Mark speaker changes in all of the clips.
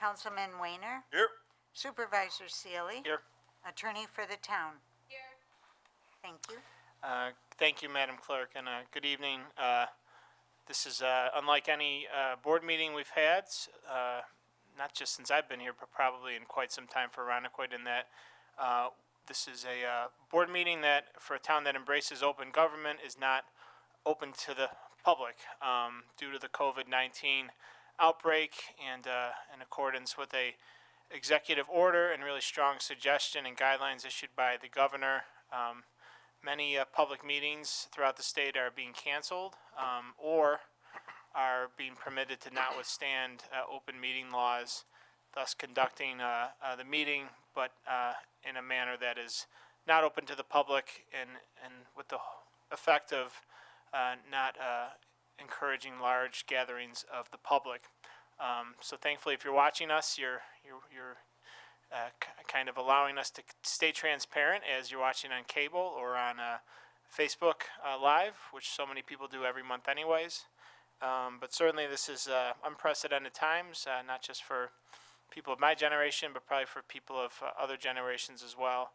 Speaker 1: Councilman Weiner,
Speaker 2: Here.
Speaker 1: Supervisor Sealy.
Speaker 2: Here.
Speaker 1: Attorney for the town. Here. Thank you.
Speaker 2: Thank you, Madam Clerk, and good evening. This is unlike any board meeting we've had, not just since I've been here, but probably in quite some time for Irondequoit, in that this is a board meeting that, for a town that embraces open government, is not open to the public due to the COVID-19 outbreak, and in accordance with a executive order and really strong suggestion and guidelines issued by the governor. Many public meetings throughout the state are being canceled or are being permitted to not withstand open meeting laws, thus conducting the meeting, but in a manner that is not open to the public and with the effect of not encouraging large gatherings of the public. So thankfully, if you're watching us, you're kind of allowing us to stay transparent as you're watching on cable or on Facebook Live, which so many people do every month anyways. But certainly this is unprecedented times, not just for people of my generation, but probably for people of other generations as well.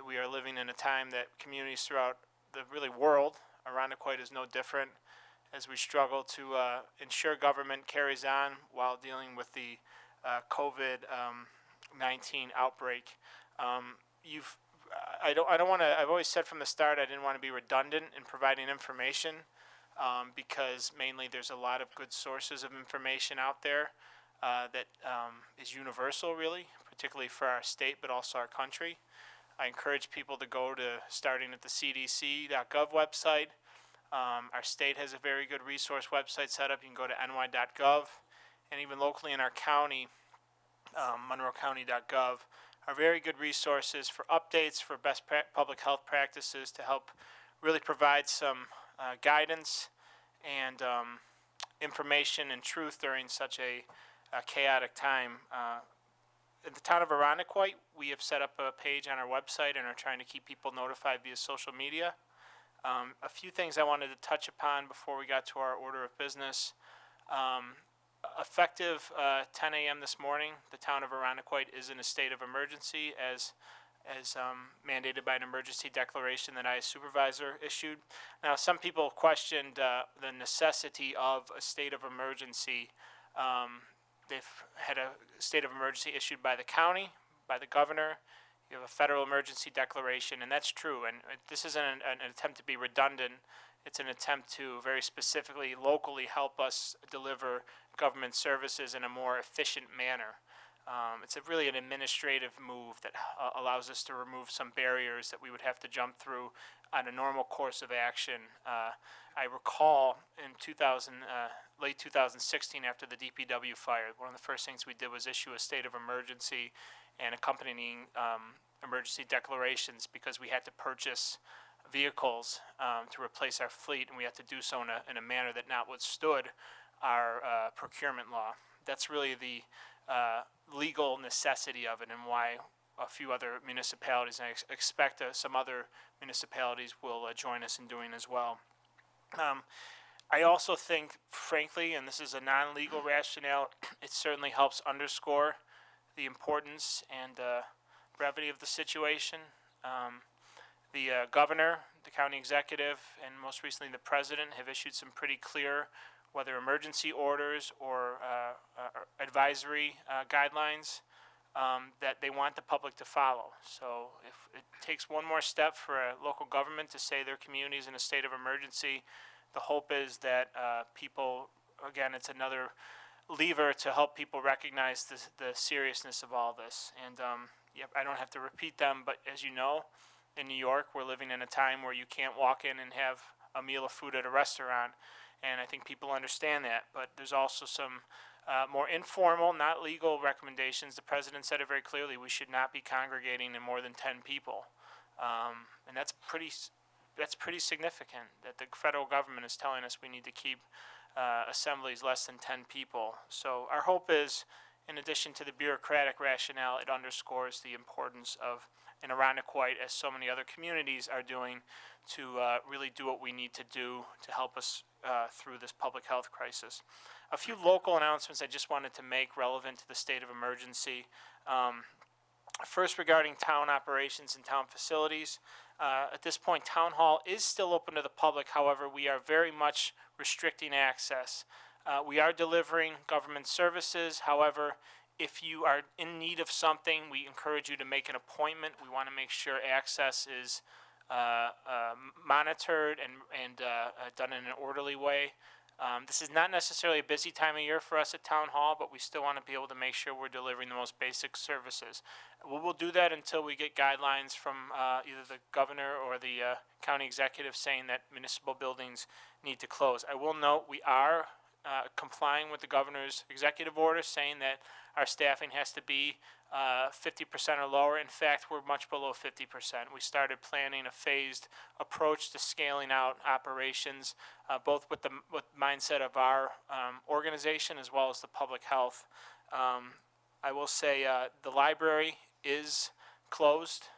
Speaker 2: We are living in a time that communities throughout the really world, Irondequoit is no different, as we struggle to ensure government carries on while dealing with the COVID-19 outbreak. I don't want to. I've always said from the start I didn't want to be redundant in providing information because mainly there's a lot of good sources of information out there that is universal, really, particularly for our state, but also our country. I encourage people to go to starting at the CDC.gov website. Our state has a very good resource website set up. You can go to ny.gov, and even locally in our county, monroecounty.gov, are very good resources for updates for best public health practices to help really provide some guidance and information and truth during such a chaotic time. In the town of Irondequoit, we have set up a page on our website and are trying to keep people notified via social media. A few things I wanted to touch upon before we got to our order of business. Effective 10 a.m. this morning, the town of Irondequoit is in a state of emergency as mandated by an emergency declaration that I, as supervisor, issued. Now, some people questioned the necessity of a state of emergency. They've had a state of emergency issued by the county, by the governor. You have a federal emergency declaration, and that's true. And this isn't an attempt to be redundant. It's an attempt to very specifically, locally help us deliver government services in a more efficient manner. It's really an administrative move that allows us to remove some barriers that we would have to jump through on a normal course of action. I recall in late 2016, after the DPW fire, one of the first things we did was issue a state of emergency and accompanying emergency declarations, because we had to purchase vehicles to replace our fleet, and we had to do so in a manner that not withstood our procurement law. That's really the legal necessity of it, and why a few other municipalities, and I expect some other municipalities will join us in doing as well. I also think, frankly, and this is a non-legal rationale, it certainly helps underscore the importance and brevity of the situation. The governor, the county executive, and most recently the president have issued some pretty clear, whether emergency orders or advisory guidelines that they want the public to follow. So if it takes one more step for a local government to say their community is in a state of emergency, the hope is that people, again, it's another lever to help people recognize the seriousness of all this. And I don't have to repeat them, but as you know, in New York, we're living in a time where you can't walk in and have a meal of food at a restaurant, and I think people understand that. But there's also some more informal, not legal recommendations. The president said it very clearly: we should not be congregating in more than 10 people, and that's pretty significant. That the federal government is telling us we need to keep assemblies less than 10 people. So our hope is, in addition to the bureaucratic rationale, it underscores the importance of an Aranaquite, as so many other communities are doing, to really do what we need to do to help us through this public health crisis. A few local announcements I just wanted to make relevant to the state of emergency. First, regarding town operations and town facilities. At this point, Town Hall is still open to the public. However, we are very much restricting access. We are delivering government services. However, if you are in need of something, we encourage you to make an appointment. We want to make sure access is monitored and done in an orderly way. This is not necessarily a busy time of year for us at Town Hall, but we still want to be able to make sure we're delivering the most basic services. We will do that until we get guidelines from either the governor or the county executive saying that municipal buildings need to close. I will note we are complying with the governor's executive order saying that our staffing has to be 50% or lower. In fact, we're much below 50%. We started planning a phased approach to scaling out operations, both with the mindset of our organization as well as the public health. I will say the library is closed,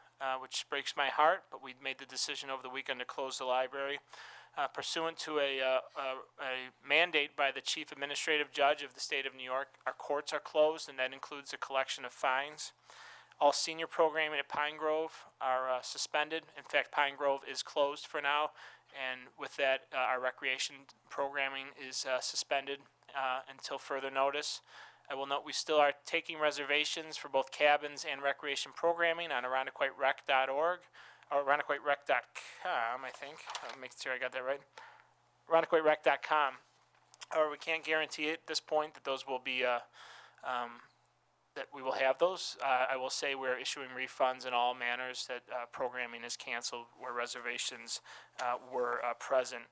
Speaker 2: which breaks my heart, but we made the decision over the weekend to close the library. Pursuant to a mandate by the chief administrative judge of the state of New York, our courts are closed, and that includes the collection of fines. All senior programming at Pine Grove are suspended. In fact, Pine Grove is closed for now, and with that, our recreation programming is suspended until further notice. I will note we still are taking reservations for both cabins and recreation programming on AranaquiteRec.org. Or AranaquiteRec.com, I think. I'll make sure I got that right. AranaquiteRec.com. However, we can't guarantee at this point that those will be, that we will have those. I will say we're issuing refunds in all manners that programming is canceled where reservations were present.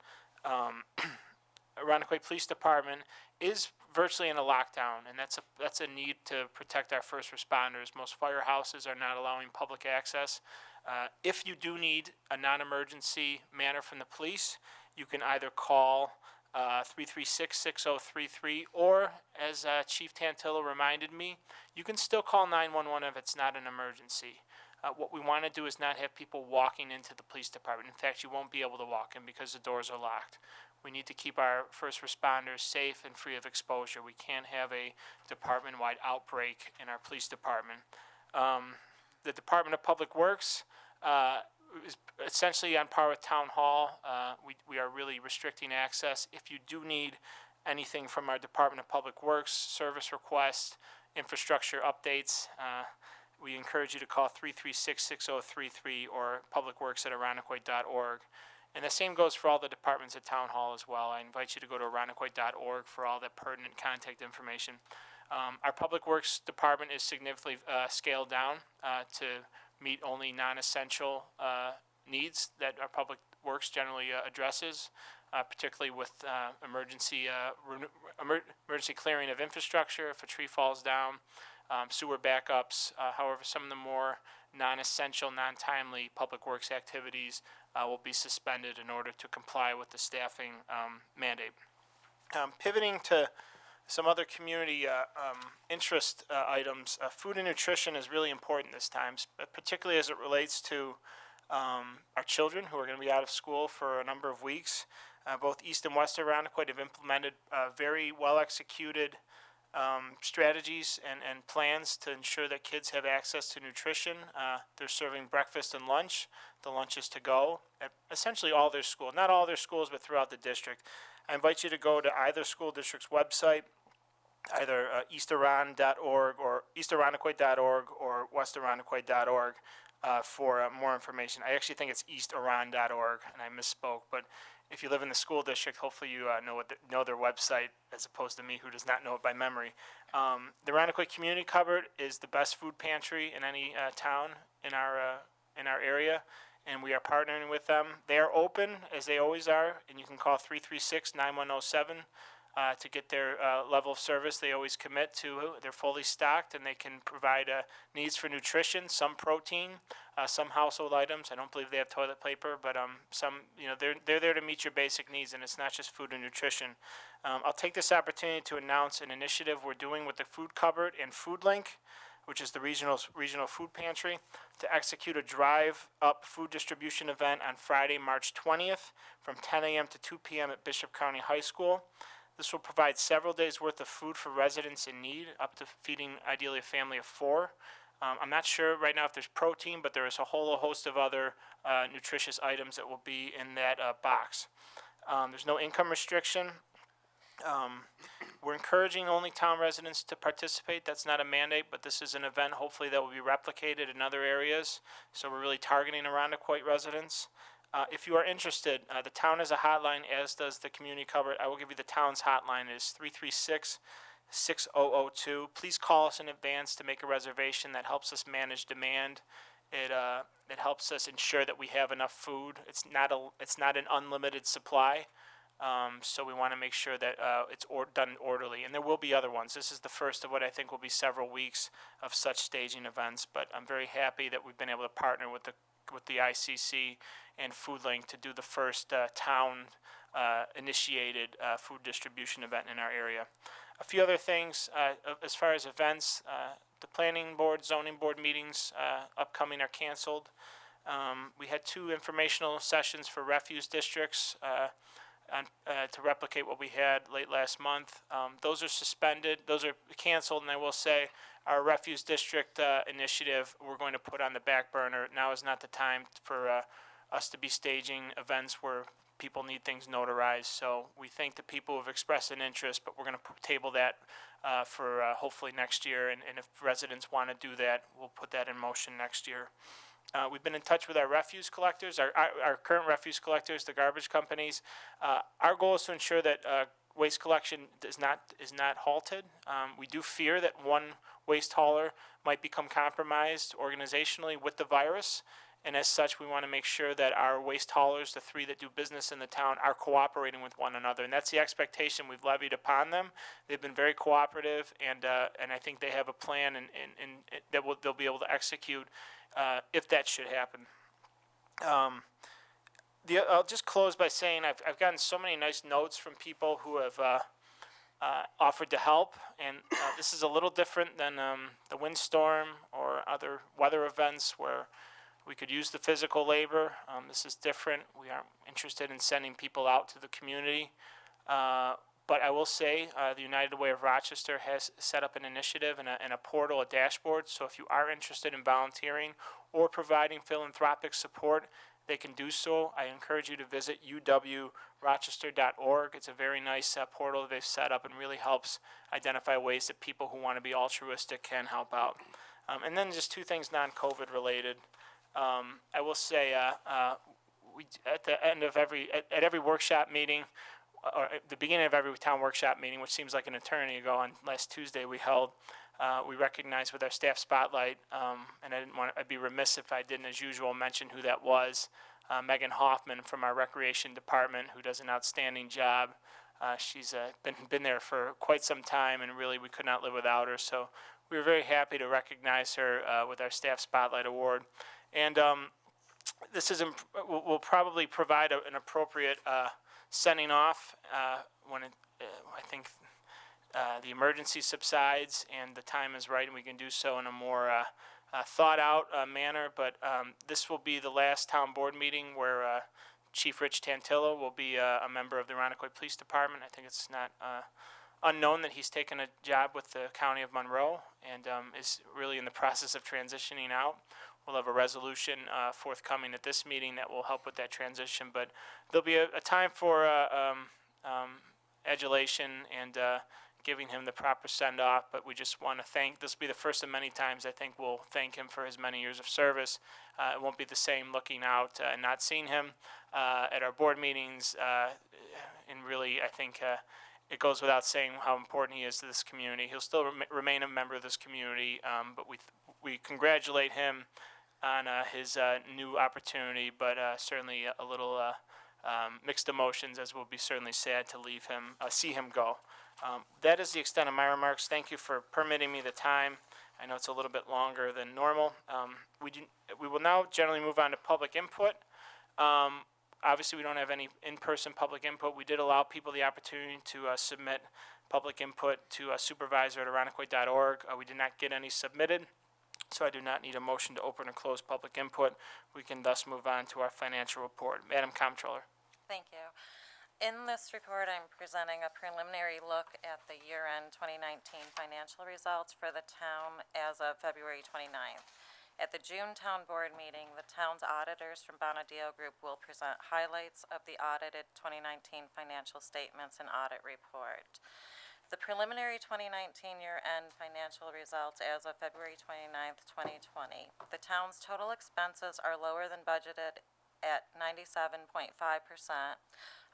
Speaker 2: Aranaquite Police Department is virtually in a lockdown, and that's a need to protect our first responders. Most firehouses are not allowing public access. If you do need a non-emergency manner from the police, you can either call 336-6033, or, as Chief Tantillo reminded me, you can still call 911 if it's not an emergency. What we want to do is not have people walking into the police department. In fact, you won't be able to walk in because the doors are locked. We need to keep our first responders safe and free of exposure. We can't have a department-wide outbreak in our police department. The Department of Public Works is essentially on par with Town Hall. We are really restricting access. If you do need anything from our Department of Public Works, service requests, infrastructure updates, we encourage you to call 336-6033 or publicworks@aranaquite.org. And the same goes for all the departments at Town Hall as well. I invite you to go to aranaquite.org for all the pertinent contact information. Our Public Works Department is significantly scaled down to meet only non-essential needs that our Public Works generally addresses, particularly with emergency clearing of infrastructure if a tree falls down, sewer backups. However, some of the more non-essential, non-timely Public Works activities will be suspended in order to comply with the staffing mandate. Pivoting to some other community interest items, food and nutrition is really important this time, particularly as it relates to our children who are going to be out of school for a number of weeks. Both East and West Aranaquite have implemented very well-executed strategies and plans to ensure that kids have access to nutrition. They're serving breakfast and lunch. The lunch is to go at essentially all their schools. Not all their schools, but throughout the district. I invite you to go to either school district's website, either eastaran.org or easteranaquite.org or westaranaquite.org for more information. I actually think it's eastaran.org, and I misspoke, but if you live in the school district, hopefully you know their website as opposed to me, who does not know it by memory. The Aranaquite Community Cupboard is the best food pantry in any town in our area, and we are partnering with them. They are open, as they always are, and you can call 336-9107. to get their level of service they always commit to. They're fully stocked, and they can provide needs for nutrition, some protein, some household items. I don't believe they have toilet paper, but some, they're there to meet your basic needs, and it's not just food and nutrition. I'll take this opportunity to announce an initiative we're doing with the Food Cupboard and Food Link, which is the regional food pantry, to execute a drive-up food distribution event on Friday, March 20th, from 10 a.m. to 2 p.m. at Bishop County High School. This will provide several days' worth of food for residents in need, up to feeding ideally a family of 4. I'm not sure right now if there's protein, but there is a whole host of other nutritious items that will be in that box. There's no income restriction. We're encouraging only town residents to participate. That's not a mandate, but this is an event hopefully that will be replicated in other areas. So we're really targeting Arundequoit residents. If you are interested, the town has a hotline, as does the community cupboard. I will give you the town's hotline. It is 336-6002. Please call us in advance to make a reservation. That helps us manage demand. It helps us ensure that we have enough food. It's not an unlimited supply. So we want to make sure that it's done orderly, and there will be other ones. This is the first of what I think will be several weeks of such staging events. But I'm very happy that we've been able to partner with the ICC and FoodLink to do the first town initiated food distribution event in our area. A few other things as far as events: the planning board, zoning board meetings upcoming are canceled. We had 2 informational sessions for refuse districts. To replicate what we had late last month. Those are suspended. Those are canceled, and I will say our refuse district initiative we're going to put on the back burner. Now is not the time for us to be staging events where people need things notarized. So we think that people have expressed an interest, but we're going to table that for hopefully next year. And if residents want to do that, we'll put that in motion next year. We've been in touch with our refuse collectors, our current refuse collectors, the garbage companies. Our goal is to ensure that waste collection is not halted. We do fear that one waste hauler might become compromised organizationally with the virus, and as such, we want to make sure that our waste haulers, the 3 that do business in the town, are cooperating with one another, and that's the expectation we've levied upon them. They've been very cooperative, and I think they have a plan and that they'll be able to execute if that should happen. I'll just close by saying I've gotten so many nice notes from people who have offered to help, and this is a little different than the windstorm or other weather events where we could use the physical labor. This is different. We aren't interested in sending people out to the community. But I will say the United Way of Rochester has set up an initiative and a portal, a dashboard. So if you are interested in volunteering or providing philanthropic support, they can do so. I encourage you to visit uwrochester.org. It's a very nice portal they've set up and really helps identify ways that people who want to be altruistic can help out. And then just 2 things non-COVID related. I will say we at the end of every workshop meeting, or at the beginning of every town workshop meeting, which seems like an eternity ago, on last Tuesday we held, we recognized with our staff spotlight, and I'd be remiss if I didn't, as usual, mention who that was. Megan Hoffman from our recreation department, who does an outstanding job. She's been there for quite some time, and really we could not live without her. So we were very happy to recognize her with our staff spotlight award. And this will probably provide an appropriate sending off when I think the emergency subsides and the time is right, and we can do so in a more thought out manner. But this will be the last town board meeting where Chief Rich Tantillo will be a member of the Arundequoit Police Department. I think it's not unknown that he's taken a job with the County of Monroe and is really in the process of transitioning out. We'll have a resolution forthcoming at this meeting that will help with that transition. But there'll be a time for adulation and giving him the proper send-off. But we just want to thank, this will be the first of many times I think we'll thank him for his many years of service. It won't be the same looking out and not seeing him at our board meetings. And really, I think it goes without saying how important he is to this community. He'll still remain a member of this community, but we congratulate him on his new opportunity, but certainly a little mixed emotions, as we'll be certainly sad to leave him, see him go. That is the extent of my remarks. Thank you for permitting me the time. I know it's a little bit longer than normal. We will now generally move on to public input. Obviously, we don't have any in-person public input. We did allow people the opportunity to submit public input to supervisor@aranaquoit.org. We did not get any submitted, so I do not need a motion to open or close public input. We can thus move on to our financial report. Madam Comptroller.
Speaker 3: Thank you. In this report, I'm presenting a preliminary look at the year-end 2019 financial results for the town as of February 29th. At the June Town Board meeting, the town's auditors from Bonadeo Group will present highlights of the audited 2019 financial statements and audit report. The preliminary 2019 year-end financial results as of February 29th, 2020. The town's total expenses are lower than budgeted at 97.5%,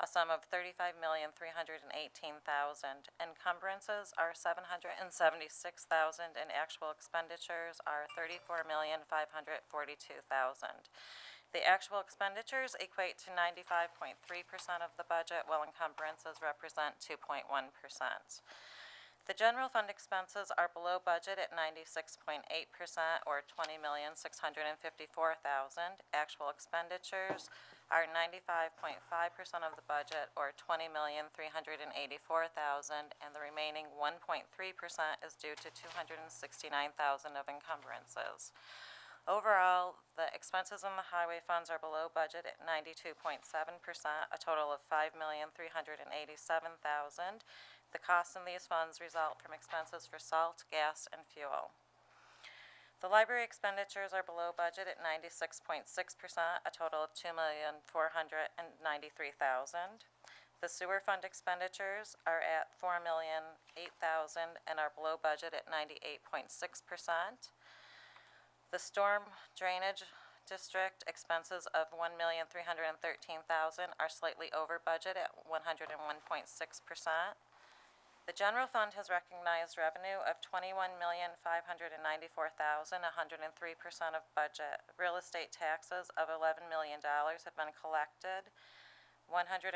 Speaker 3: a sum of $35,318,000. Encumbrances are $776,000, and actual expenditures are $34,542,000. The actual expenditures equate to 95.3% of the budget, while encumbrances represent 2.1%. The general fund expenses are below budget at 96.8%, or $20,654,000. Actual expenditures are 95.5% of the budget, or $20,384,000, and the remaining 1.3% is due to $269,000 of encumbrances. Overall, the expenses in the highway funds are below budget at 92.7%, a total of $5,387,000. The costs in these funds result from expenses for salt, gas, and fuel. The library expenditures are below budget at 96.6%, a total of $2,493,000. The sewer fund expenditures are at $4,008,000 and are below budget at 98.6%. The storm drainage district expenses of $1,313,000 are slightly over budget at 101.6%. The general fund has recognized revenue of $21,594,000, 103% of budget. Real estate taxes of $11 million have been collected. 101.4%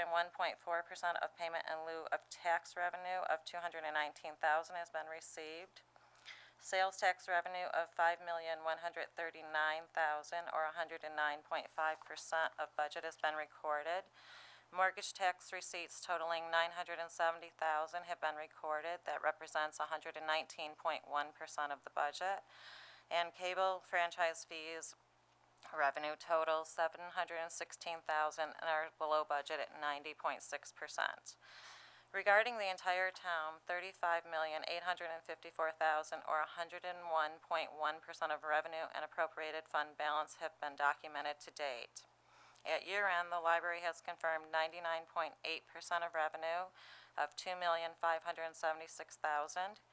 Speaker 3: of payment in lieu of tax revenue of $219,000 has been received. Sales tax revenue of $5,139,000, or 109.5% of budget, has been recorded. Mortgage tax receipts totaling $970,000 have been recorded. That represents 119.1% of the budget. And cable franchise fees revenue totals $716,000 and are below budget at 90.6%. Regarding the entire town, $35,854,000, or 101.1% of revenue and appropriated fund balance have been documented to date. At year-end, the library has confirmed 99.8% of revenue of $2,576,000.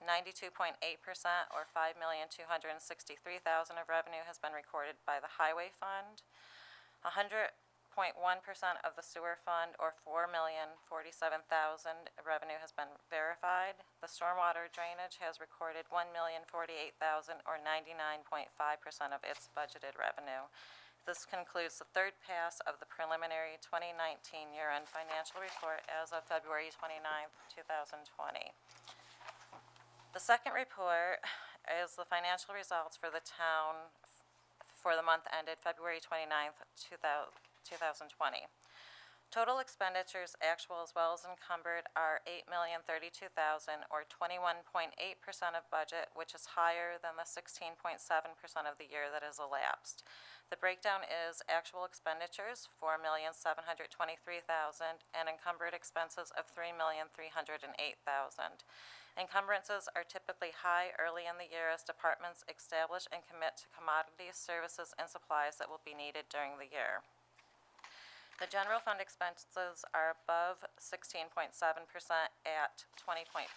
Speaker 3: 92.8%, or $5,263,000 of revenue has been recorded by the highway fund. 100.1% of the sewer fund, or $4,047,000 revenue, has been verified. The stormwater drainage has recorded $1,048,000, or 99.5% of its budgeted revenue. This concludes the third pass of the preliminary 2019 year-end financial report as of February 29th, 2020. The second report is the financial results for the town for the month ended February 29th, 2020. Total expenditures, actual as well as encumbered, are $8,032,000, or 21.8% of budget, which is higher than the 16.7% of the year that has elapsed. The breakdown is actual expenditures, $4,723,000, and encumbered expenses of $3,308,000. Encumbrances are typically high early in the year as departments establish and commit to commodities, services, and supplies that will be needed during the year. The general fund expenses are above 16.7% at 20.5%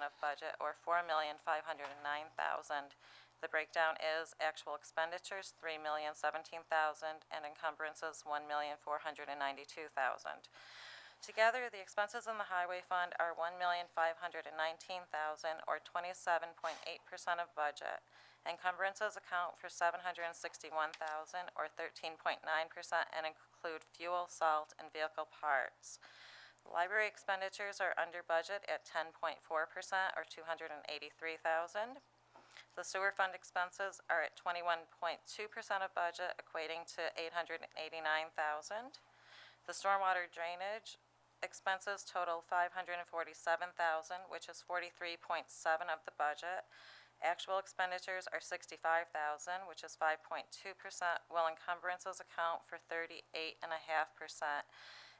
Speaker 3: of budget, or $4,509,000. The breakdown is actual expenditures, $3,017,000, and encumbrances, $1,492,000. Together, the expenses in the highway fund are $1,519,000, or 27.8% of budget. Encumbrances account for $761,000 or 13.9% and include fuel, salt, and vehicle parts. Library expenditures are under budget at 10.4% or $283,000. The sewer fund expenses are at 21.2% of budget, equating to $889,000. The stormwater drainage expenses total $547,000, which is 43.7% of the budget. Actual expenditures are $65,000, which is 5.2%, while encumbrances account for 38.5%,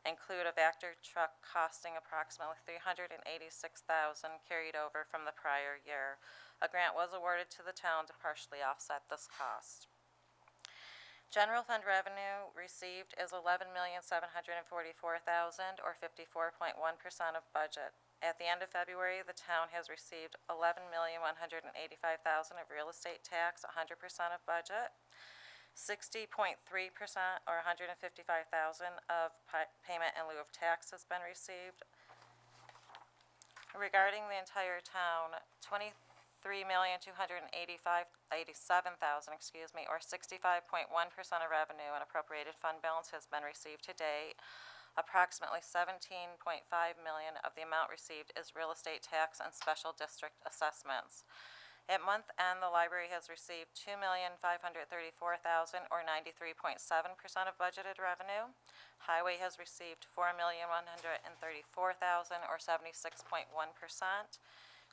Speaker 3: include a Vector truck costing approximately $386,000 carried over from the prior year. A grant was awarded to the town to partially offset this cost. General fund revenue received is $11,744,000 or 54.1% of budget. At the end of February, the town has received $11,185,000 of real estate tax, 100% of budget. 60.3% or $155,000 of payment in lieu of tax has been received. Regarding the entire town, $23,287,000, or 65.1% of revenue and appropriated fund balance has been received to date. Approximately $17.5 million of the amount received is real estate tax and special district assessments. At month end, the library has received $2,534,000, or 93.7% of budgeted revenue. Highway has received $4,134,000, or 76.1%.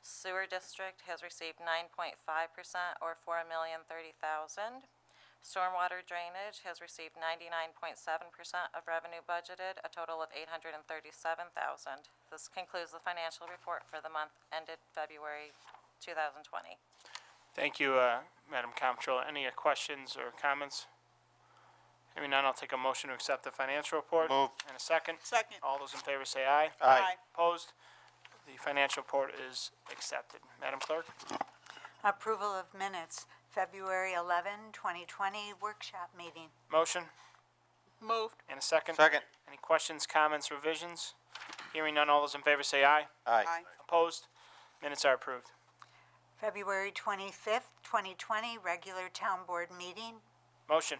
Speaker 3: Sewer district has received 9.5%, or $4,030,000. Stormwater drainage has received 99.7% of revenue budgeted, a total of $837,000. This concludes the financial report for the month ended February 2020.
Speaker 2: Thank you, Madam Comptroller. Any questions or comments? Hearing none, I'll take a motion to accept the financial report.
Speaker 4: Move.
Speaker 2: And a second.
Speaker 5: Second.
Speaker 2: All those in favor say aye.
Speaker 4: Aye.
Speaker 2: Opposed? The financial report is accepted. Madam Clerk?
Speaker 1: Approval of minutes, February 11, 2020, workshop meeting.
Speaker 2: Motion
Speaker 5: Moved.
Speaker 2: and a second.
Speaker 4: Second.
Speaker 2: Any questions, comments, revisions? Hearing none, all those in favor say aye.
Speaker 4: Aye.
Speaker 2: Opposed? Minutes are approved.
Speaker 1: February 25th, 2020, regular town board meeting.
Speaker 2: Motion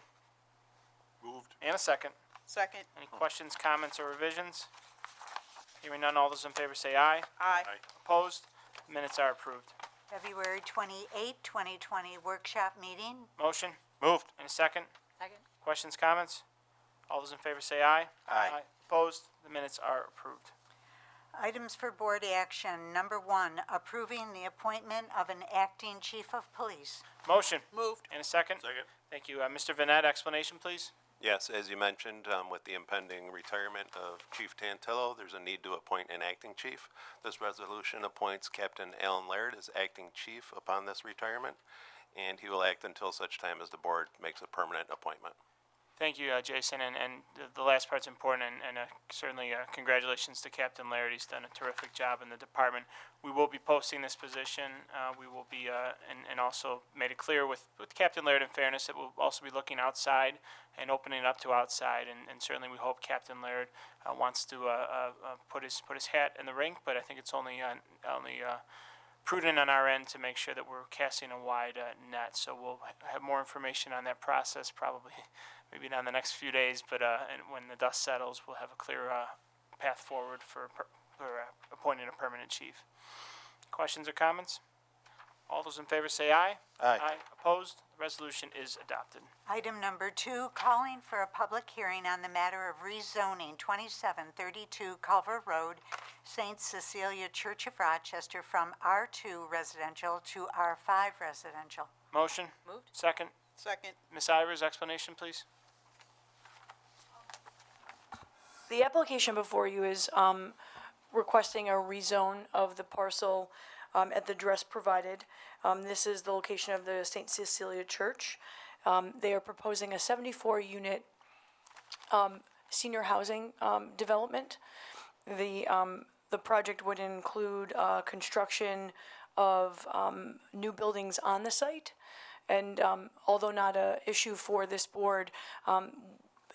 Speaker 4: Moved.
Speaker 2: and a second.
Speaker 5: Second.
Speaker 2: Any questions, comments, or revisions? Hearing none, all those in favor say aye.
Speaker 5: Aye.
Speaker 2: Opposed? Minutes are approved.
Speaker 1: February 28, 2020, workshop meeting.
Speaker 2: Motion
Speaker 4: Moved.
Speaker 2: and a second.
Speaker 3: Second.
Speaker 2: Questions, comments? All those in favor say aye.
Speaker 4: Aye.
Speaker 2: Opposed? The minutes are approved.
Speaker 1: Items for board action. Number 1, approving the appointment of an acting chief of police.
Speaker 2: Motion
Speaker 5: Moved.
Speaker 2: and a second.
Speaker 4: Second.
Speaker 2: Thank you. Mr. Vanette, explanation, please.
Speaker 6: Yes, as you mentioned, with the impending retirement of Chief Tantillo, there's a need to appoint an acting chief. This resolution appoints Captain Alan Laird as acting chief upon this retirement, and he will act until such time as the board makes a permanent appointment.
Speaker 2: Thank you, Jason, and the last part's important, and certainly congratulations to Captain Laird. He's done a terrific job in the department. We will be posting this position. We will be, and also made it clear with Captain Laird, in fairness, that we'll also be looking outside and opening it up to outside, and certainly we hope Captain Laird wants to put his hat in the ring, but I think it's only prudent on our end to make sure that we're casting a wide net. So we'll have more information on that process probably maybe not in the next few days, but and when the dust settles, we'll have a clear path forward for appointing a permanent chief. Questions or comments? All those in favor say aye.
Speaker 4: Aye.
Speaker 2: Opposed? The resolution is adopted.
Speaker 1: Item number 2, calling for a public hearing on the matter of rezoning 2732 Culver Road, St. Cecilia Church of Rochester from R2 residential to R5 residential.
Speaker 2: Motion?
Speaker 3: Moved.
Speaker 2: Second.
Speaker 5: Second.
Speaker 2: Ms. Ivers, explanation, please.
Speaker 7: The application before you is requesting a rezone of the parcel at the address provided. This is the location of the St. Cecilia Church. They are proposing a 74-unit senior housing development. The project would include construction of new buildings on the site. And although not an issue for this board,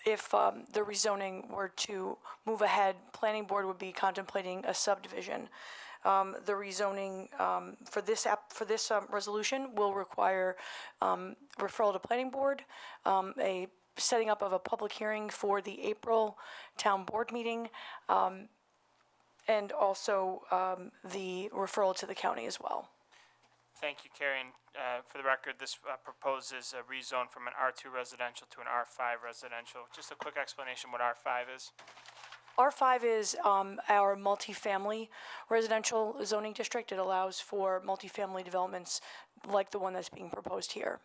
Speaker 7: if the rezoning were to move ahead, planning board would be contemplating a subdivision. the rezoning, for this resolution will require, referral to planning board, a setting up of a public hearing for the April town board meeting, and also, the referral to the county as well.
Speaker 2: Thank you, Carrie. And for the record, this proposes a rezone from an R2 residential to an R5 residential. Just a quick explanation what R5 is.
Speaker 7: R5 is our multifamily residential zoning district. It allows for multifamily developments like the one that's being proposed here.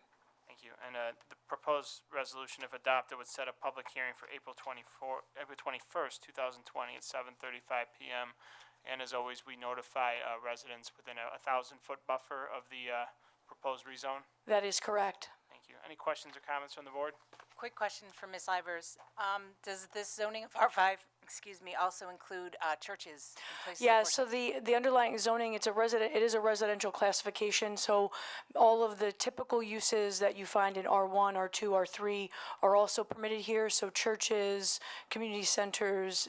Speaker 2: Thank you. And the proposed resolution, if adopted, would set a public hearing for April 21st, 2020 at 7:35 p.m. And as always, we notify residents within a 1,000-foot buffer of the proposed rezone.
Speaker 7: That is correct.
Speaker 2: Thank you. Any questions or comments from the board?
Speaker 5: Quick question for Ms. Ivers. Does this zoning of R5, also include churches and places of
Speaker 7: Yeah,
Speaker 5: worship?
Speaker 7: so the underlying zoning, it is a residential classification, so all of the typical uses that you find in R1, R2, R3 are also permitted here, so churches, community centers,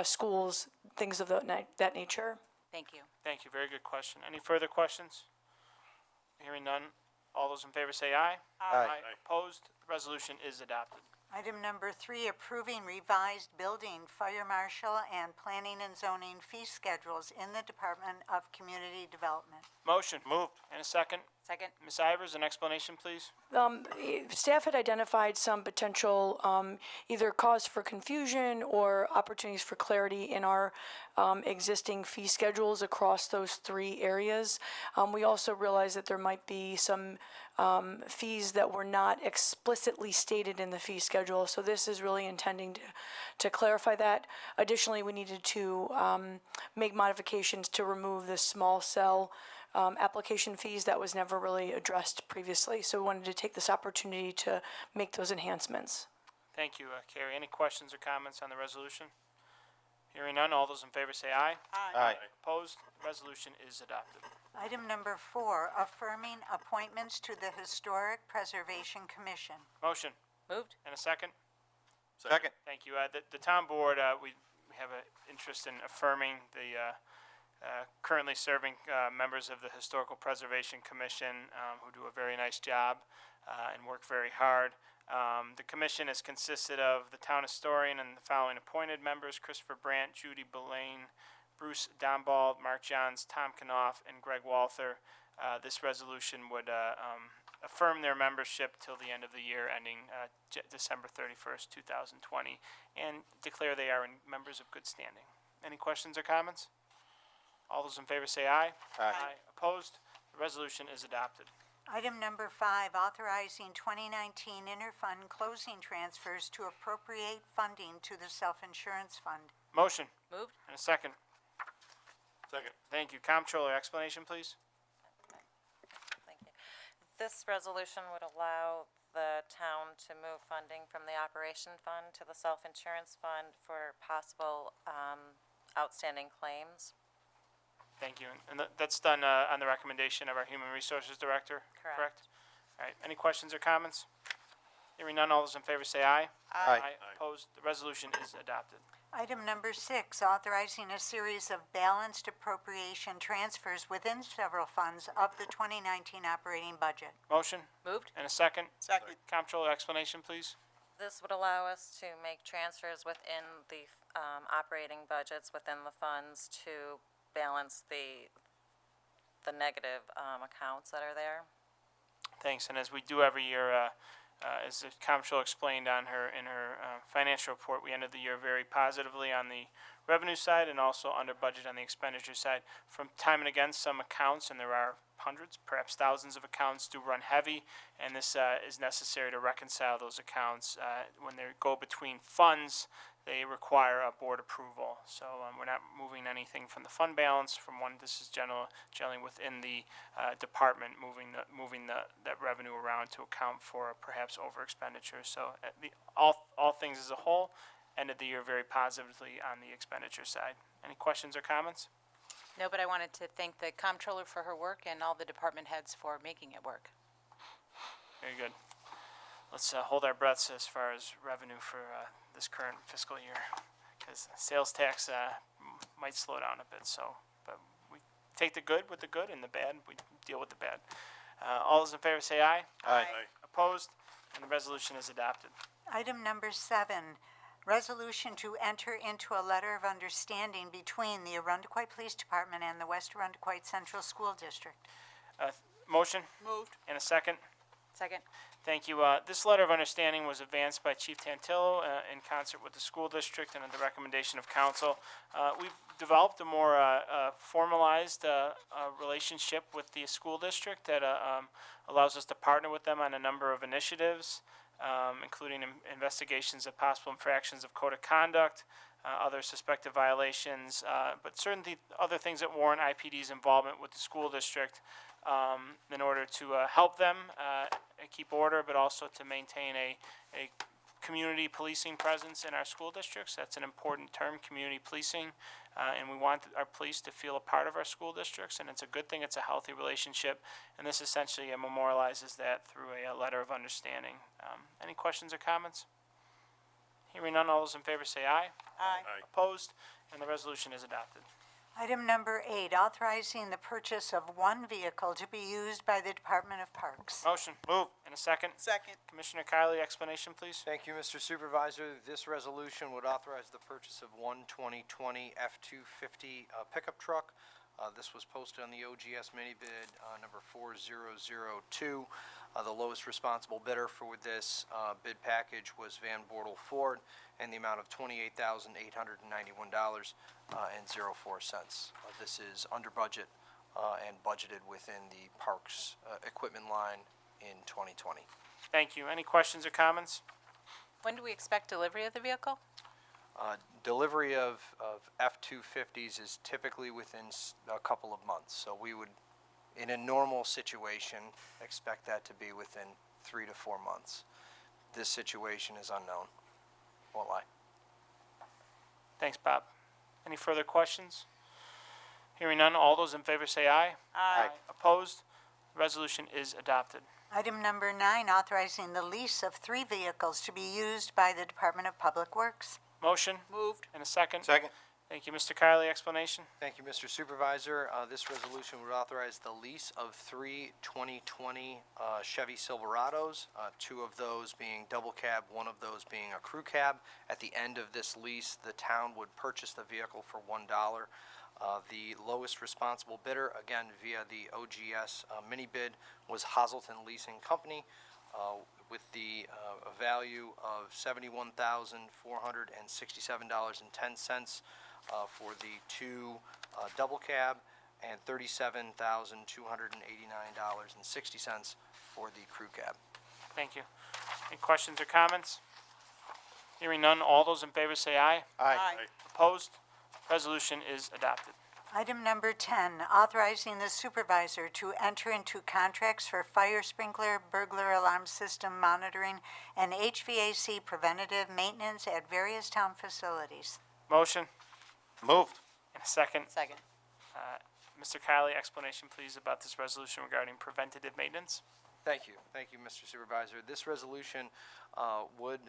Speaker 7: schools, things of that nature.
Speaker 5: Thank you.
Speaker 2: Thank you. Very good question. Any further questions? Hearing none. All those in favor say aye.
Speaker 4: Aye.
Speaker 2: Opposed? The resolution is adopted.
Speaker 1: Item number 3, approving revised building, fire marshal, and planning and zoning fee schedules in the Department of Community Development.
Speaker 2: Motion. Moved. And a second.
Speaker 5: Second?
Speaker 2: Ms. Ivers, an explanation, please.
Speaker 7: Staff had identified some potential either cause for confusion or opportunities for clarity in our existing fee schedules across those 3 areas. We also realized that there might be some fees that were not explicitly stated in the fee schedule, so this is really intending to clarify that. Additionally, we needed to make modifications to remove the small cell application fees that was never really addressed previously, so we wanted to take this opportunity to make those enhancements.
Speaker 2: Thank you, Carrie. Any questions or comments on the resolution? Hearing none. All those in favor say aye.
Speaker 4: Aye.
Speaker 2: Opposed? The resolution is adopted.
Speaker 1: Item number 4, affirming appointments to the Historic Preservation Commission.
Speaker 2: Motion.
Speaker 5: Moved?
Speaker 2: And a second.
Speaker 4: Second.
Speaker 2: Thank you. The town board, we have an interest in affirming the currently serving members of the Historical Preservation Commission who do a very nice job and work very hard. The commission has consisted of the town historian and the following appointed members: Christopher Brandt, Judy Belaine, Bruce Dombald, Mark Johns, Tom Knopf, and Greg Walther. This resolution would affirm their membership till the end of the year ending December 31st, 2020, and declare they are members of good standing. Any questions or comments? All those in favor say aye.
Speaker 4: Aye.
Speaker 2: Opposed? The resolution is adopted.
Speaker 1: Item number 5, authorizing 2019 interfund closing transfers to appropriate funding to the self-insurance fund.
Speaker 2: Motion.
Speaker 5: Moved?
Speaker 2: And a second.
Speaker 4: Second.
Speaker 2: Thank you. Comptroller, explanation, please.
Speaker 3: Thank you. This resolution would allow the town to move funding from the operation fund to the self-insurance fund for possible outstanding claims.
Speaker 2: Thank you. And that's done on the recommendation of our Human Resources Director, correct? All right. Any questions or comments? Hearing none, all those in favor say aye.
Speaker 4: Aye.
Speaker 2: Opposed? The resolution is adopted.
Speaker 1: Item number 6, authorizing a series of balanced appropriation transfers within several funds of the 2019 operating budget.
Speaker 2: Motion.
Speaker 5: Moved?
Speaker 2: And a second.
Speaker 4: Second.
Speaker 2: Comptroller, explanation, please.
Speaker 3: This would allow us to make transfers within the operating budgets within the funds to balance the negative accounts that are there.
Speaker 2: Thanks. And as we do every year, as the comptroller explained in her financial report, we ended the year very positively on the revenue side and also under budget on the expenditure side. From time and again, some accounts, and there are hundreds, perhaps thousands of accounts, do run heavy, and this is necessary to reconcile those accounts. When they go between funds, they require a board approval. So we're not moving anything from the fund balance from one. This is generally within the department, moving that revenue around to account for perhaps over expenditure. So all things as a whole, ended the year very positively on the expenditure side. Any questions or comments?
Speaker 5: No, but I wanted to thank the comptroller for her work and all the department heads for making it work.
Speaker 2: Very good. Let's hold our breaths as far as revenue for this current fiscal year, because sales tax might slow down a bit. So, but we take the good with the good, and the bad, we deal with the bad. All those in favor say aye.
Speaker 4: Aye.
Speaker 2: Opposed? And the resolution is adopted.
Speaker 1: Item number 7, resolution to enter into a letter of understanding between the Arundecoit Police Department and the West Arundecoit Central School District.
Speaker 2: Motion?
Speaker 5: Moved.
Speaker 2: And a second?
Speaker 5: Second.
Speaker 2: Thank you. This letter of understanding was advanced by Chief Tantillo in concert with the school district and at the recommendation of council. We've developed a more formalized relationship with the school district that allows us to partner with them on a number of initiatives, including investigations of possible infractions of code of conduct, other suspected violations, but certainly other things that warrant IPD's involvement with the school district in order to help them keep order, but also to maintain a community policing presence in our school districts. That's an important term, community policing, and we want our police to feel a part of our school districts, and it's a good thing, it's a healthy relationship, and this essentially memorializes that through a letter of understanding. Any questions or comments? Hearing none, all those in favor say aye.
Speaker 5: Aye.
Speaker 2: Opposed? And the resolution is adopted.
Speaker 1: Item number 8, authorizing the purchase of one vehicle to be used by the Department of Parks.
Speaker 2: Motion.
Speaker 4: Move.
Speaker 2: And a second.
Speaker 5: Second.
Speaker 2: Commissioner Kylie, explanation, please.
Speaker 8: Thank you, Mr. Supervisor. This resolution would authorize the purchase of one 2020 F-250 pickup truck. This was posted on the OGS mini bid number 4002. The lowest responsible bidder for this bid package was Van Bortle Ford, and the amount of $28,891.04. This is under budget and budgeted within the Parks equipment line in 2020.
Speaker 2: Thank you. Any questions or comments?
Speaker 5: When do we expect delivery of the vehicle?
Speaker 8: Delivery of F-250s is typically within a couple of months, so we would, in a normal situation, expect that to be within 3 to 4 months. This situation is unknown. Won't lie.
Speaker 2: Thanks, Bob. Any further questions? Hearing none, all those in favor say aye.
Speaker 5: Aye.
Speaker 2: Opposed? Resolution is adopted.
Speaker 1: Item number 9, authorizing the lease of 3 vehicles to be used by the Department of Public Works.
Speaker 2: Motion.
Speaker 5: Moved.
Speaker 2: And a second.
Speaker 4: Second.
Speaker 2: Thank you. Mr. Kylie, explanation?
Speaker 8: Thank you, Mr. Supervisor. This resolution would authorize the lease of 3 2020 Chevy Silverados, 2 of those being double cab, 1 of those being a crew cab. At the end of this lease, the town would purchase the vehicle for $1. The lowest responsible bidder, again via the OGS mini bid, was Hazelton Leasing Company, with the value of $71,467.10 for the 2 double cab, and $37,289.60 for the crew cab.
Speaker 2: Thank you. Any questions or comments? Hearing none, all those in favor say aye.
Speaker 4: Aye.
Speaker 2: Opposed? Resolution is adopted.
Speaker 1: Item number 10, authorizing the supervisor to enter into contracts for fire sprinkler, burglar alarm system monitoring, and HVAC preventative maintenance at various town facilities.
Speaker 2: Motion.
Speaker 4: Moved.
Speaker 2: And a second.
Speaker 5: Second.
Speaker 2: Mr. Kylie, explanation, please, about this resolution regarding preventative maintenance.
Speaker 8: Thank you. Thank you, Mr. Supervisor. This resolution would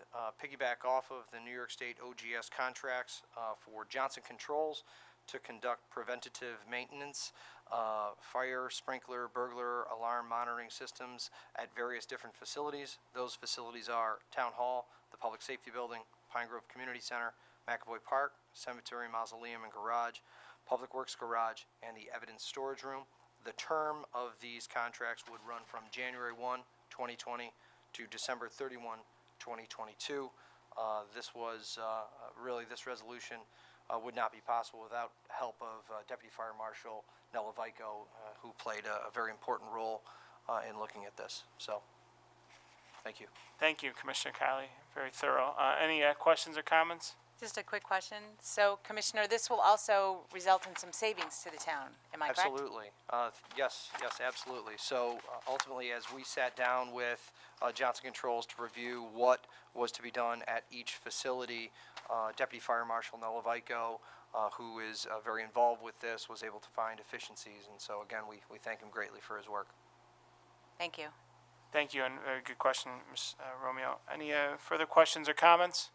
Speaker 8: piggyback off of the New York State OGS contracts for Johnson Controls to conduct preventative maintenance, fire, sprinkler, burglar, alarm monitoring systems at various different facilities. Those facilities are Town Hall, the Public Safety Building, Pine Grove Community Center, McAvoy Park, Cemetery, Mausoleum, and Garage, Public Works Garage, and the Evidence Storage Room. The term of these contracts would run from January 1, 2020 to December 31, 2022. This resolution would not be possible without help of Deputy Fire Marshal Nella Vico, who played a very important role in looking at this. So, thank you.
Speaker 2: Thank you, Commissioner Kylie. Very thorough. Any questions or comments?
Speaker 5: Just a quick question. So, Commissioner, this will also result in some savings to the town, am I correct?
Speaker 8: Absolutely. Yes, absolutely. So ultimately, as we sat down with Johnson Controls to review what was to be done at each facility, Deputy Fire Marshal Nella Vico, who is very involved with this, was able to find efficiencies. And so again, we thank him greatly for his work.
Speaker 5: Thank you.
Speaker 2: Thank you, and very good question, Ms. Romeo. Any further questions or comments?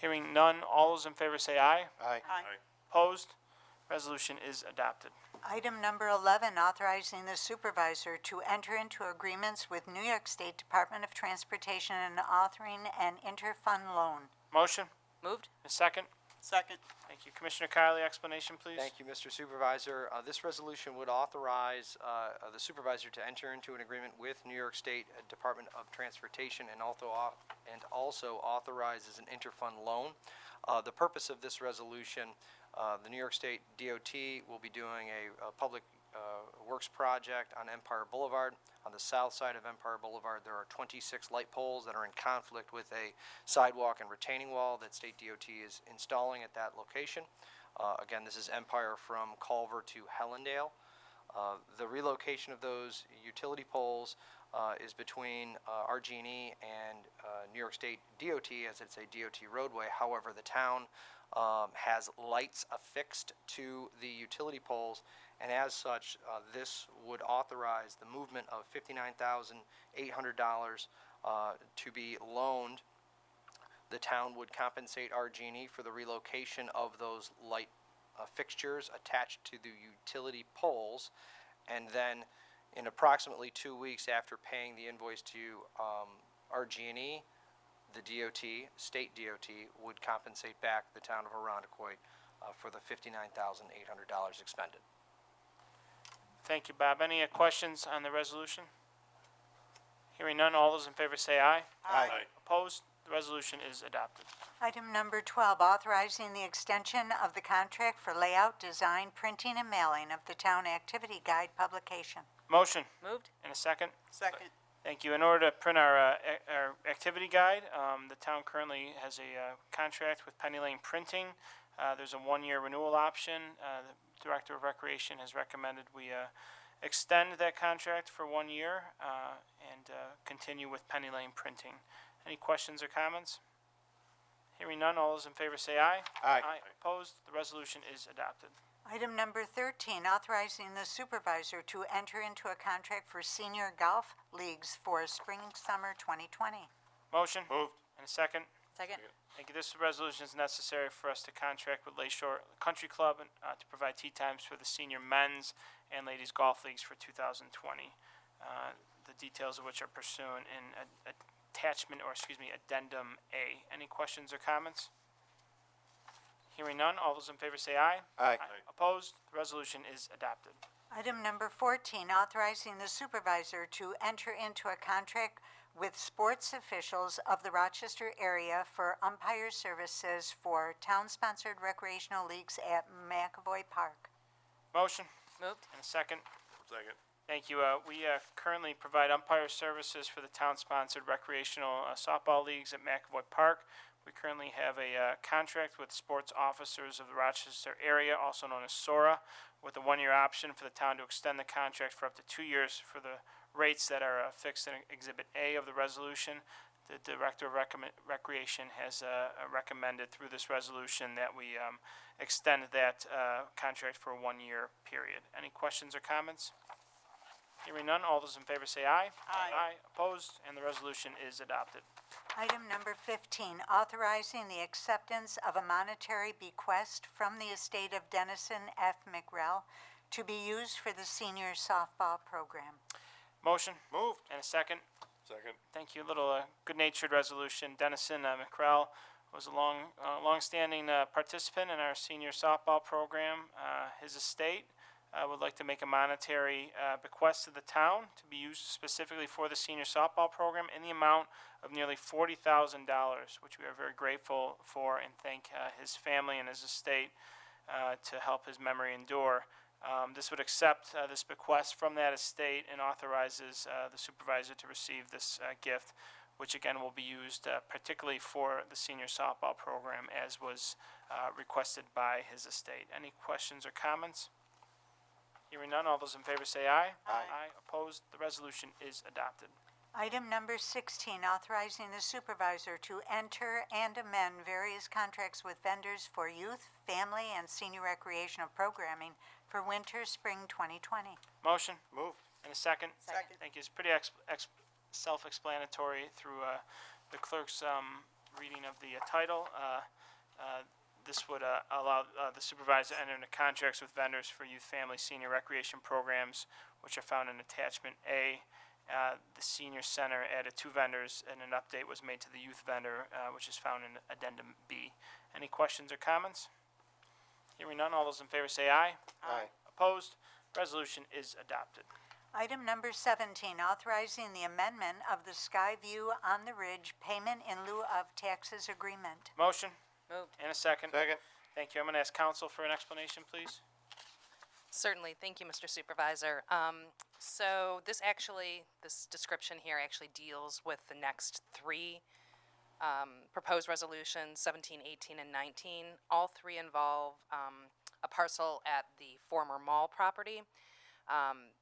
Speaker 2: Hearing none, all those in favor say aye.
Speaker 4: Aye.
Speaker 2: Opposed? Resolution is adopted.
Speaker 1: Item number 11, authorizing the supervisor to enter into agreements with New York State Department of Transportation and authoring an interfund loan.
Speaker 2: Motion?
Speaker 5: Moved.
Speaker 2: A second?
Speaker 9: Second.
Speaker 2: Thank you. Commissioner Kylie, explanation, please.
Speaker 8: Thank you, Mr. Supervisor. This resolution would authorize the supervisor to enter into an agreement with New York State Department of Transportation and also authorizes an interfund loan. The purpose of this resolution, the New York State DOT will be doing a public works project on Empire Boulevard. On the south side of Empire Boulevard, there are 26 light poles that are in conflict with a sidewalk and retaining wall that State DOT is installing at that location. Again, this is Empire from Culver to Hellendale. The relocation of those utility poles is between RG&E and New York State DOT, as it's a DOT roadway. However, the town has lights affixed to the utility poles, and as such, this would authorize the movement of $59,800 to be loaned. The town would compensate RG&E for the relocation of those light fixtures attached to the utility poles, and then in approximately 2 weeks after paying the invoice to RG&E, the DOT, state DOT, would compensate back the town of Arundecoit for the $59,800 expended.
Speaker 2: Thank you, Bob. Any questions on the resolution? Hearing none, all those in favor say aye.
Speaker 4: Aye.
Speaker 2: Opposed? The resolution is adopted.
Speaker 1: Item number 12, authorizing the extension of the contract for layout, design, printing, and mailing of the town activity guide publication.
Speaker 2: Motion?
Speaker 5: Moved.
Speaker 2: And a second?
Speaker 9: Second.
Speaker 2: Thank you. In order to print our activity guide, the town currently has a contract with Penny Lane Printing. There's a one-year renewal option. The Director of Recreation has recommended we extend that contract for 1 year and continue with Penny Lane Printing. Any questions or comments? Hearing none, all those in favor say aye.
Speaker 4: Aye.
Speaker 2: Opposed? The resolution is adopted.
Speaker 1: Item number 13, authorizing the supervisor to enter into a contract for senior golf leagues for spring-summer 2020.
Speaker 2: Motion?
Speaker 4: Moved.
Speaker 2: And a second?
Speaker 5: Second.
Speaker 2: Thank you. This resolution is necessary for us to contract with Lakeshore Country Club to provide tee times for the senior men's and ladies golf leagues for 2020. The details of which are pursuant in addendum A. Any questions or comments? Hearing none, all those in favor say aye.
Speaker 4: Aye.
Speaker 2: Opposed? The resolution is adopted.
Speaker 1: Item number 14, authorizing the supervisor to enter into a contract with sports officials of the Rochester area for umpire services for town-sponsored recreational leagues at McAvoy Park.
Speaker 2: Motion?
Speaker 5: Moved.
Speaker 2: And a second?
Speaker 4: Second.
Speaker 2: Thank you. We currently provide umpire services for the town-sponsored recreational softball leagues at McAvoy Park. We currently have a contract with sports officers of the Rochester area, also known as SORA, with a one-year option for the town to extend the contract for up to 2 years for the rates that are fixed in Exhibit A of the resolution. The Director of Recreation has recommended through this resolution that we extend that contract for a 1 year period. Any questions or comments? Hearing none, all those in favor say aye.
Speaker 9: Aye.
Speaker 2: Opposed, and the resolution is adopted.
Speaker 1: Item number 15, authorizing the acceptance of a monetary bequest from the estate of Dennison F. McRell to be used for the senior softball program.
Speaker 2: Motion?
Speaker 4: Moved.
Speaker 2: And a second?
Speaker 4: Second.
Speaker 2: Thank you. A little good-natured resolution. Dennison McRell was a long-standing participant in our senior softball program. His estate would like to make a monetary bequest to the town to be used specifically for the senior softball program in the amount of nearly $40,000, which we are very grateful for and thank his family and his estate to help his memory endure. This would accept this bequest from that estate and authorizes the supervisor to receive this gift, which again will be used particularly for the senior softball program as was requested by his estate. Any questions or comments? Hearing none, all those in favor say aye.
Speaker 4: Aye.
Speaker 2: Opposed, the resolution is adopted.
Speaker 1: Item number 16, authorizing the supervisor to enter and amend various contracts with vendors for youth, family, and senior recreational programming for winter, spring 2020.
Speaker 2: Motion?
Speaker 4: Moved.
Speaker 2: And a second?
Speaker 9: Second.
Speaker 2: Thank you. It's pretty self-explanatory through the clerk's reading of the title. This would allow the supervisor to enter into contracts with vendors for youth, family, senior recreation programs, which are found in attachment A. The senior center added 2 vendors, and an update was made to the youth vendor, which is found in addendum B. Any questions or comments? Hearing none, all those in favor say aye.
Speaker 4: Aye.
Speaker 2: Opposed? Resolution is adopted.
Speaker 1: Item number 17, authorizing the amendment of the Skyview on the Ridge payment in lieu of taxes agreement.
Speaker 2: Motion
Speaker 5: Moved.
Speaker 2: and a second.
Speaker 4: Second.
Speaker 2: Thank you. I'm going to ask council for an explanation, please.
Speaker 9: Certainly, thank you, Mr. Supervisor. So this description here actually deals with the next 3 proposed resolutions, 17, 18, and 19. All 3 involve a parcel at the former mall property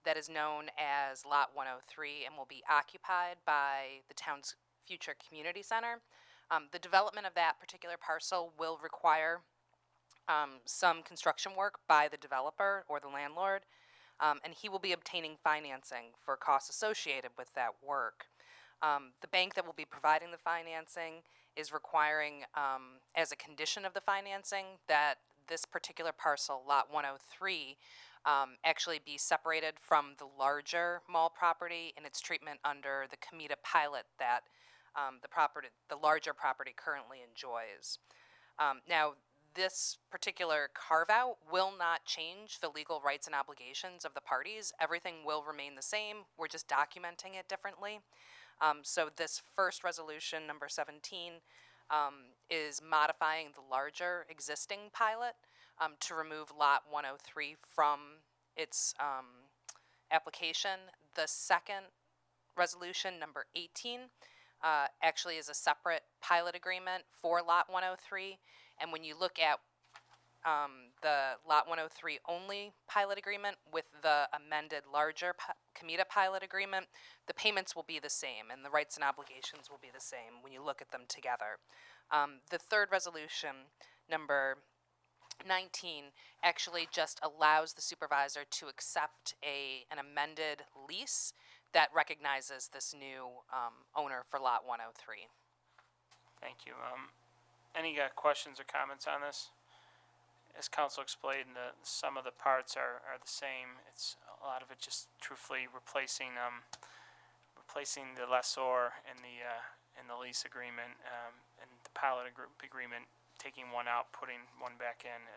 Speaker 9: that is known as Lot 103 and will be occupied by the town's future community center. The development of that particular parcel will require some construction work by the developer or the landlord, and he will be obtaining financing for costs associated with that work. The bank that will be providing the financing is requiring, as a condition of the financing, that this particular parcel, Lot 103, actually be separated from the larger mall property in its treatment under the Comida pilot that the larger property currently enjoys. Now, this particular carve-out will not change the legal rights and obligations of the parties. Everything will remain the same. We're just documenting it differently. So this first resolution, number 17, is modifying the larger existing pilot to remove Lot 103 from its application. The second resolution, number 18, actually is a separate pilot agreement for Lot 103. And when you look at the Lot 103 only pilot agreement with the amended larger Comida pilot agreement, the payments will be the same and the rights and obligations will be the same when you look at them together. The third resolution, number 19, actually just allows the supervisor to accept an amended lease that recognizes this new owner for Lot 103.
Speaker 2: Thank you. Any questions or comments on this? As council explained, some of the parts are the same. It's a lot of it just truthfully replacing the lessor in the lease agreement and the pilot agreement, taking one out, putting one back in.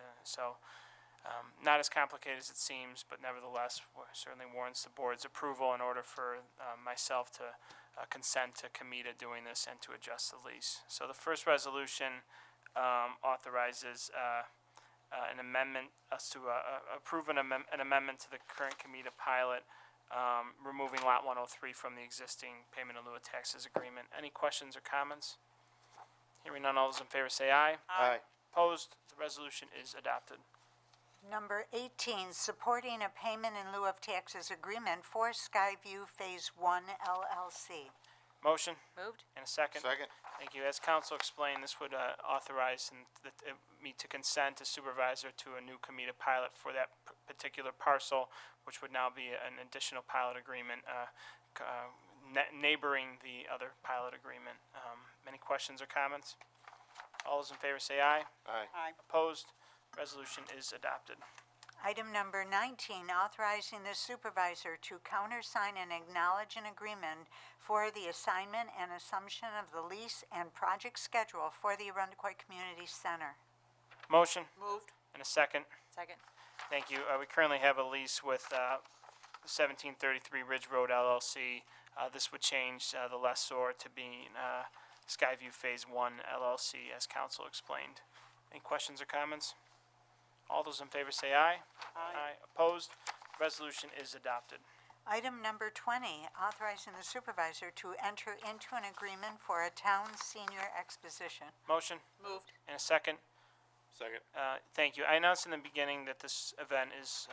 Speaker 2: Not as complicated as it seems, but nevertheless certainly warrants the board's approval in order for myself to consent to Comida doing this and to adjust the lease. So the first resolution authorizes an amendment, approve an amendment to the current Comida pilot, removing Lot 103 from the existing payment in lieu of taxes agreement. Any questions or comments? Hearing none, all those in favor say aye.
Speaker 4: Aye.
Speaker 2: Opposed? The resolution is adopted.
Speaker 1: Number 18, supporting a payment in lieu of taxes agreement for Skyview Phase 1 LLC.
Speaker 2: Motion
Speaker 5: Moved.
Speaker 2: and a second.
Speaker 4: Second.
Speaker 2: Thank you. As council explained, this would authorize me to consent a supervisor to a new Comida pilot for that particular parcel, which would now be an additional pilot agreement neighboring the other pilot agreement. Any questions or comments? All those in favor say aye.
Speaker 4: Aye.
Speaker 2: Opposed? Resolution is adopted.
Speaker 1: Item number 19, authorizing the supervisor to countersign and acknowledge an agreement for the assignment and assumption of the lease and project schedule for the Arundecoit Community Center.
Speaker 2: Motion
Speaker 5: Moved.
Speaker 2: and a second.
Speaker 5: Second.
Speaker 2: Thank you. We currently have a lease with 1733 Ridge Road LLC. This would change the lessor to being Skyview Phase 1 LLC, as council explained. Any questions or comments? All those in favor say aye. Aye. Opposed? Resolution is adopted.
Speaker 1: Item number 20, authorizing the supervisor to enter into an agreement for a town senior exposition.
Speaker 2: Motion
Speaker 5: Moved.
Speaker 2: and a second.
Speaker 4: Second.
Speaker 2: Thank you. I announced in the beginning that this event is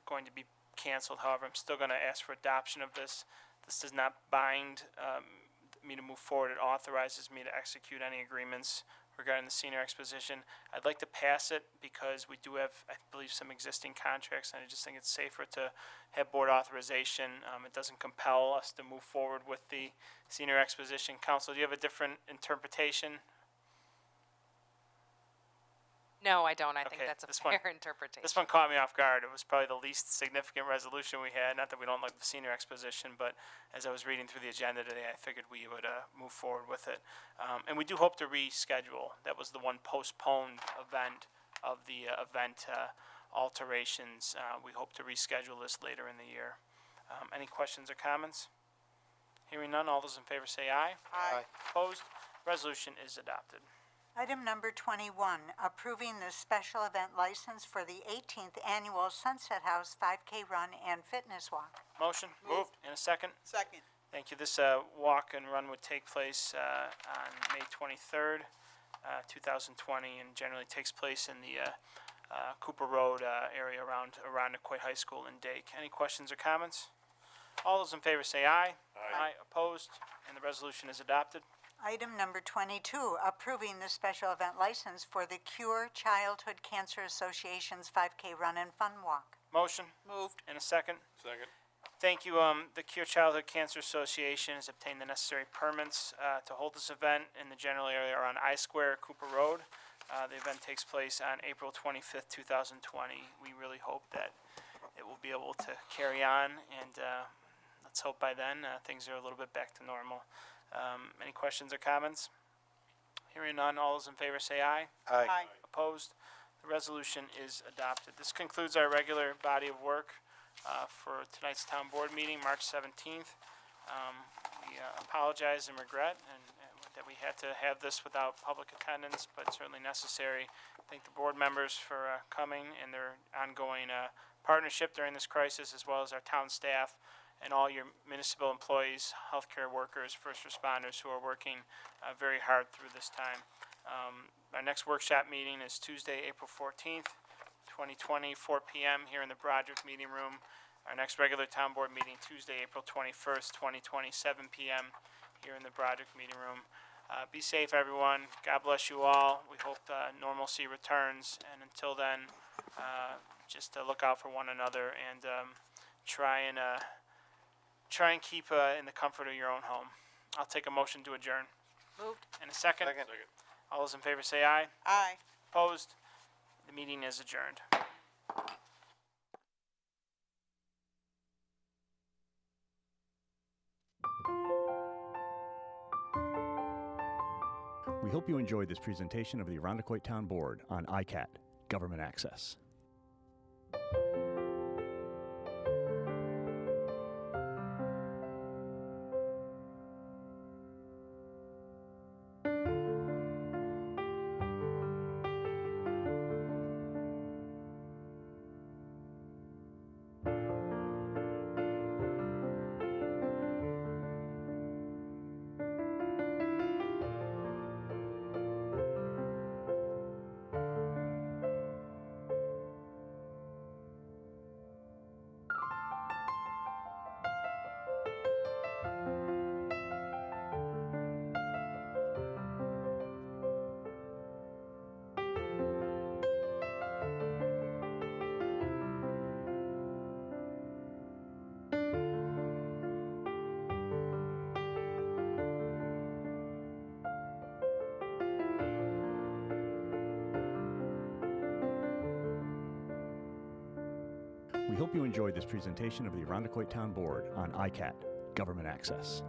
Speaker 2: going to be canceled. However, I'm still going to ask for adoption of this. This does not bind me to move forward. It authorizes me to execute any agreements regarding the senior exposition. I'd like to pass it because we do have, I believe, some existing contracts, and I just think it's safer to have board authorization. It doesn't compel us to move forward with the senior exposition. Council, do you have a different interpretation?
Speaker 9: No, I don't. I think
Speaker 2: Okay,
Speaker 9: that's a
Speaker 2: this one-
Speaker 9: fair interpretation.
Speaker 2: This one caught me off guard. It was probably the least significant resolution we had. Not that we don't like the senior exposition, but as I was reading through the agenda today, I figured we would move forward with it. And we do hope to reschedule. That was the one postponed event of the event alterations. We hope to reschedule this later in the year. Any questions or comments? Hearing none, all those in favor say aye.
Speaker 4: Aye.
Speaker 2: Opposed? Resolution is adopted.
Speaker 1: Item number 21, approving the special event license for the 18th Annual Sunset House 5K Run and Fitness Walk.
Speaker 2: Motion?
Speaker 4: Moved.
Speaker 2: And a second?
Speaker 10: Second.
Speaker 2: Thank you. This walk and run would take place on May 23rd, 2020, and generally takes place in the Cooper Road area around Arundecoit High School in Dake. Any questions or comments? All those in favor say aye. Aye. Opposed? And the resolution is adopted.
Speaker 1: Item number 22, approving the special event license for the Cure Childhood Cancer Association's 5K Run and Fun Walk.
Speaker 2: Motion?
Speaker 10: Moved.
Speaker 2: And a second?
Speaker 4: Second.
Speaker 2: Thank you. The Cure Childhood Cancer Association has obtained the necessary permits to hold this event in the general area around I-Square, Cooper Road. The event takes place on April 25th, 2020. We really hope that it will be able to carry on, and let's hope by then things are a little bit back to normal. Any questions or comments? Hearing none, all those in favor say aye.
Speaker 10: Aye.
Speaker 2: Opposed? The resolution is adopted. This concludes our regular body of work for tonight's town board meeting, March 17th. We apologize and regret that we had to have this without public attendance, but certainly necessary. Thank the board members for coming and their ongoing partnership during this crisis, as well as our town staff and all your municipal employees, healthcare workers, first responders who are working very hard through this time. Our next workshop meeting is Tuesday, April 14th, 2020, 4 p.m. here in the Broderick Meeting Room. Our next regular town board meeting, Tuesday, April 21st, 2020, 7 p.m. here in the Broderick Meeting Room. Be safe, everyone. God bless you all. We hope normalcy returns, and until then, just look out for one another and try and keep in the comfort of your own home. I'll take a motion to adjourn.
Speaker 10: Moved.
Speaker 2: And a second?
Speaker 4: Second.
Speaker 2: All those in favor say aye.
Speaker 10: Aye.
Speaker 2: Opposed? The meeting is adjourned.
Speaker 11: We hope you enjoyed this presentation of the Arundecoit Town Board on ICAT, Government Access. We hope you enjoyed this presentation of the Arundecoit Town Board on ICAT, Government Access.